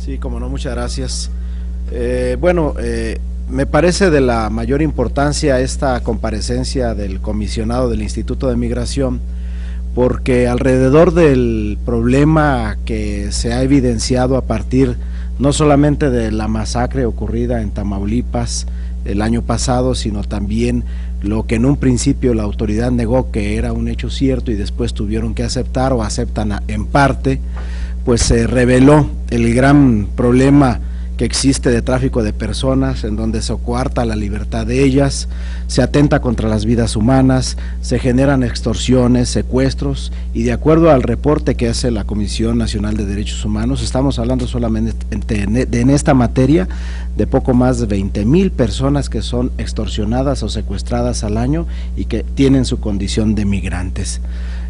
Sí, como no, muchas gracias. Me parece de la mayor importancia esta comparecencia del comisionado del Instituto de Migración, porque alrededor del problema que se ha evidenciado a partir no solamente de la masacre ocurrida en Tamaulipas el año pasado, sino también lo que en un principio la autoridad negó que era un hecho cierto y después tuvieron que aceptar o aceptan en parte, pues se reveló el gran problema que existe de tráfico de personas, en donde se coarta la libertad de ellas, se atenta contra las vidas humanas, se generan extorsiones, secuestros, y de acuerdo al reporte que hace la Comisión Nacional de Derechos Humanos, estamos hablando solamente en esta materia de poco más de 20,000 personas que son extorsionadas o secuestradas al año y que tienen su condición de migrantes.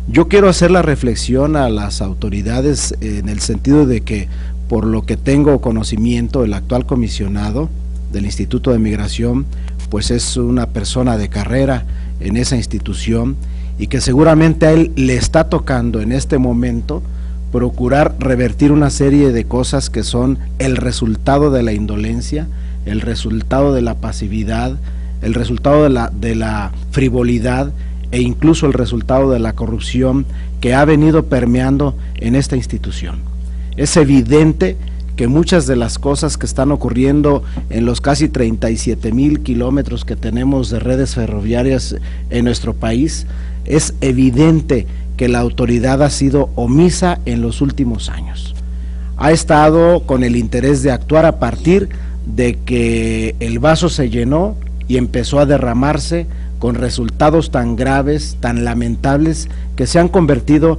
Yo quiero hacer la reflexión a las autoridades en el sentido de que, por lo que tengo conocimiento, el actual comisionado del Instituto de Migración, pues es una persona de carrera en esa institución y que seguramente a él le está tocando en este momento procurar revertir una serie de cosas que son el resultado de la indolencia, el resultado de la pasividad, el resultado de la frivolidad e incluso el resultado de la corrupción que ha venido permeando en esta institución. Es evidente que muchas de las cosas que están ocurriendo en los casi 37,000 kilómetros que tenemos de redes ferroviarias en nuestro país, es evidente que la autoridad ha sido omisa en los últimos años. Ha estado con el interés de actuar a partir de que el vaso se llenó y empezó a derramarse, con resultados tan graves, tan lamentables, que se han convertido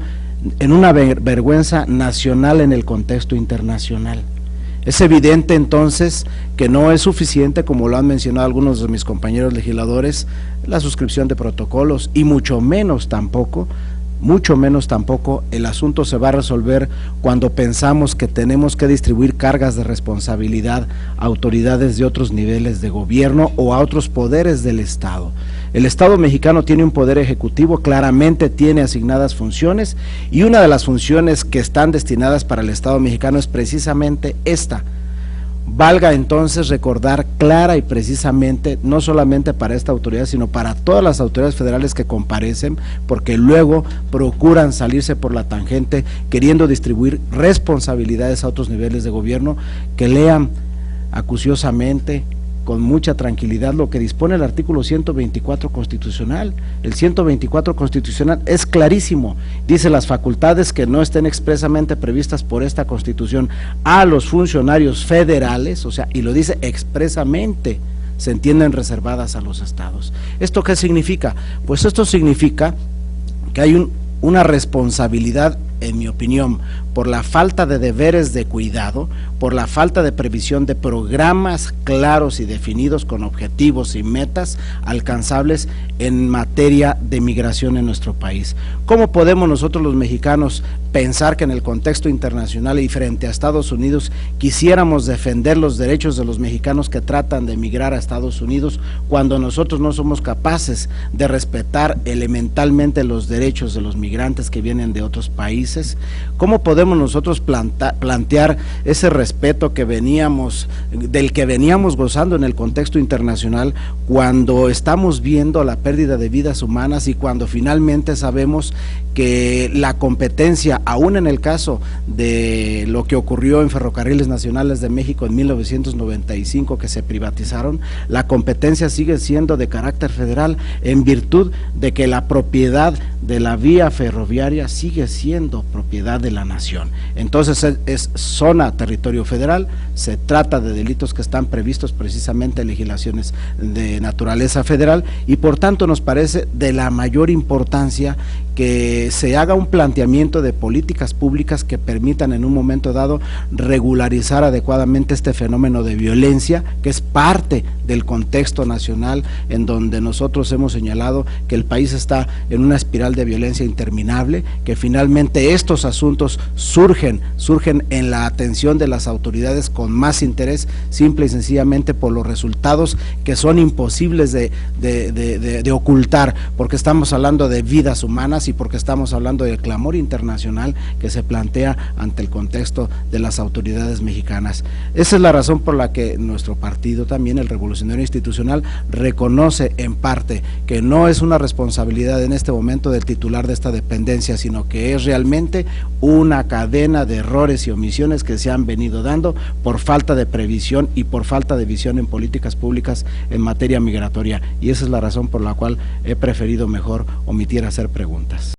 en una vergüenza nacional en el contexto internacional. Es evidente entonces que no es suficiente, como lo han mencionado algunos de mis compañeros legisladores, la suscripción de protocolos, y mucho menos tampoco el asunto se va a resolver cuando pensamos que tenemos que distribuir cargas de responsabilidad a autoridades de otros niveles de gobierno o a otros poderes del Estado. El Estado mexicano tiene un poder ejecutivo, claramente tiene asignadas funciones, y una de las funciones que están destinadas para el Estado mexicano es precisamente esta. Valga entonces recordar clara y precisamente, no solamente para esta autoridad, sino para todas las autoridades federales que comparecen, porque luego procuran salirse por la tangente queriendo distribuir responsabilidades a otros niveles de gobierno, que lean acuciosamente, con mucha tranquilidad, lo que dispone el artículo 124 constitucional. El 124 constitucional es clarísimo, dice: las facultades que no estén expresamente previstas por esta Constitución a los funcionarios federales, o sea, y lo dice expresamente, se entienden reservadas a los estados. ¿Esto qué significa? Pues esto significa que hay una responsabilidad, en mi opinión, por la falta de deberes de cuidado, por la falta de previsión de programas claros y definidos con objetivos y metas alcanzables en materia de migración en nuestro país. ¿Cómo podemos nosotros los mexicanos pensar que en el contexto internacional y frente a Estados Unidos quisiéramos defender los derechos de los mexicanos que tratan de emigrar a Estados Unidos, cuando nosotros no somos capaces de respetar elementalmente los derechos de los migrantes que vienen de otros países? ¿Cómo podemos nosotros plantear ese respeto del que veníamos gozando en el contexto internacional, cuando estamos viendo la pérdida de vidas humanas y cuando finalmente sabemos que la competencia, aún en el caso de lo que ocurrió en Ferrocarriles Nacionales de México en 1995, que se privatizaron, la competencia sigue siendo de carácter federal, en virtud de que la propiedad de la vía ferroviaria sigue siendo propiedad de la nación? Entonces es zona territorio federal, se trata de delitos que están previstos precisamente en legislaciones de naturaleza federal, y por tanto nos parece de la mayor importancia que se haga un planteamiento de políticas públicas que permitan en un momento dado regularizar adecuadamente este fenómeno de violencia, que es parte del contexto nacional, en donde nosotros hemos señalado que el país está en una espiral de violencia interminable, que finalmente estos asuntos surgen en la atención de las autoridades con más interés, simple y sencillamente por los resultados que son imposibles de ocultar, porque estamos hablando de vidas humanas y porque estamos hablando del clamor internacional que se plantea ante el contexto de las autoridades mexicanas. Esa es la razón por la que nuestro partido también, el Revolucionario Institucional, reconoce en parte que no es una responsabilidad en este momento del titular de esta dependencia, sino que es realmente una cadena de errores y omisiones que se han venido dando por falta de previsión y por falta de visión en políticas públicas en materia migratoria, y esa es la razón por la cual he preferido mejor omitir hacer preguntas.